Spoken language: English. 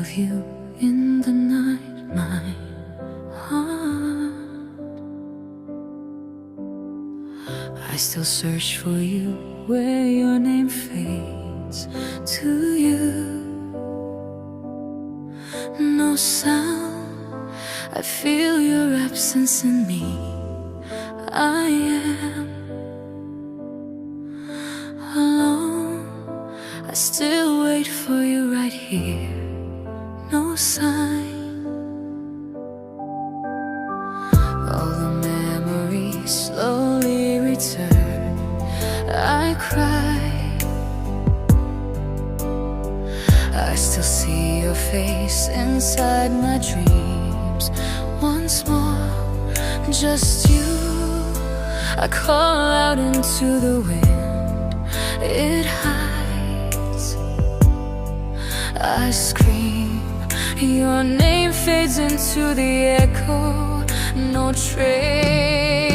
of you in the night, my heart. I still search for you where your name fades to you. No sound, I feel your absence in me. I am alone, I still wait for you right here. No sign. All the memories slowly return. I cry, I still see your face inside my dreams. Once more, just you. I call out into the wind, it hides. I scream, your name fades into the echo. No trace